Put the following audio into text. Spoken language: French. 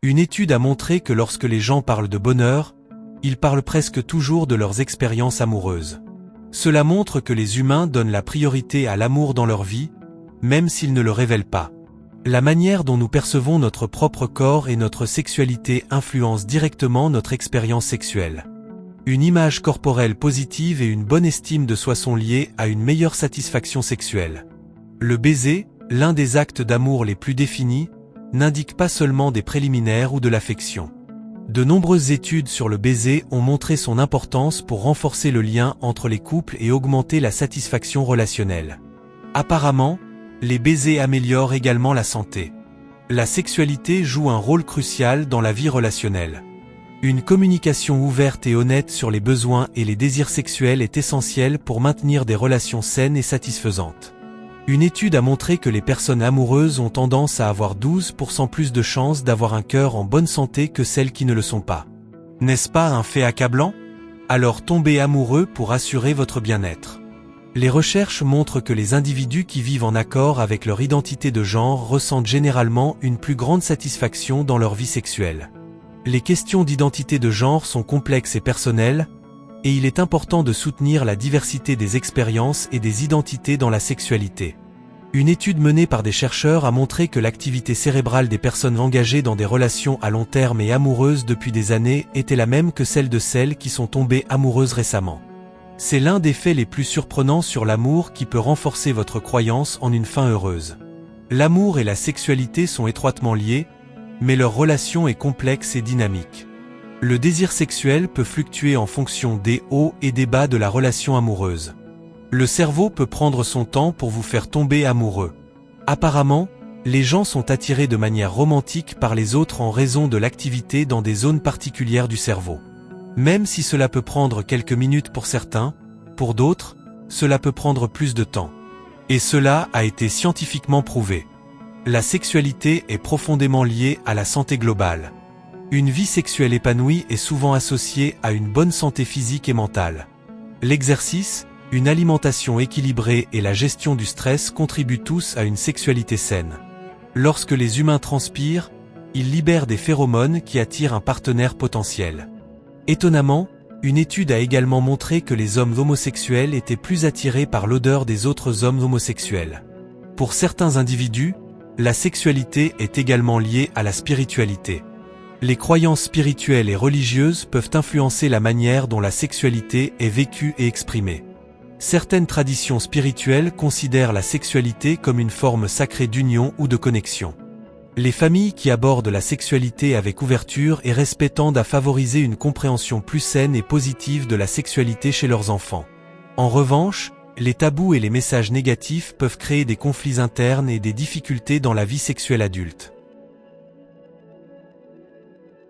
Une étude a montré que lorsque les gens parlent de bonheur, ils parlent presque toujours de leurs expériences amoureuses. Cela montre que les humains donnent la priorité à l'amour dans leur vie, même s'ils ne le révèlent pas. La manière dont nous percevons notre propre corps et notre sexualité influence directement notre expérience sexuelle. Une image corporelle positive et une bonne estime de soi sont liées à une meilleure satisfaction sexuelle. Le baiser, l'un des actes d'amour les plus définis, n'indique pas seulement des préliminaires ou de l'affection. De nombreuses études sur le baiser ont montré son importance pour renforcer le lien entre les couples et augmenter la satisfaction relationnelle. Apparemment, les baisers améliorent également la santé. La sexualité joue un rôle crucial dans la vie relationnelle. Une communication ouverte et honnête sur les besoins et les désirs sexuels est essentielle pour maintenir des relations saines et satisfaisantes. Une étude a montré que les personnes amoureuses ont tendance à avoir 12% plus de chances d'avoir un cœur en bonne santé que celles qui ne le sont pas. N'est-ce pas un fait accablant? Alors tombez amoureux pour assurer votre bien-être. Les recherches montrent que les individus qui vivent en accord avec leur identité de genre ressentent généralement une plus grande satisfaction dans leur vie sexuelle. Les questions d'identité de genre sont complexes et personnelles, et il est important de soutenir la diversité des expériences et des identités dans la sexualité. Une étude menée par des chercheurs a montré que l'activité cérébrale des personnes engagées dans des relations à long terme et amoureuses depuis des années était la même que celle de celles qui sont tombées amoureuses récemment. C'est l'un des faits les plus surprenants sur l'amour qui peut renforcer votre croyance en une fin heureuse. L'amour et la sexualité sont étroitement liés, mais leur relation est complexe et dynamique. Le désir sexuel peut fluctuer en fonction des hauts et des bas de la relation amoureuse. Le cerveau peut prendre son temps pour vous faire tomber amoureux. Apparemment, les gens sont attirés de manière romantique par les autres en raison de l'activité dans des zones particulières du cerveau. Même si cela peut prendre quelques minutes pour certains, pour d'autres, cela peut prendre plus de temps. Et cela a été scientifiquement prouvé. La sexualité est profondément liée à la santé globale. Une vie sexuelle épanouie est souvent associée à une bonne santé physique et mentale. L'exercice, une alimentation équilibrée et la gestion du stress contribuent tous à une sexualité saine. Lorsque les humains transpirent, ils libèrent des phéromones qui attirent un partenaire potentiel. Étonnamment, une étude a également montré que les hommes homosexuels étaient plus attirés par l'odeur des autres hommes homosexuels. Pour certains individus, la sexualité est également liée à la spiritualité. Les croyances spirituelles et religieuses peuvent influencer la manière dont la sexualité est vécue et exprimée. Certaines traditions spirituelles considèrent la sexualité comme une forme sacrée d'union ou de connexion. Les familles qui abordent la sexualité avec ouverture et respect tendent à favoriser une compréhension plus saine et positive de la sexualité chez leurs enfants. En revanche, les tabous et les messages négatifs peuvent créer des conflits internes et des difficultés dans la vie sexuelle adulte.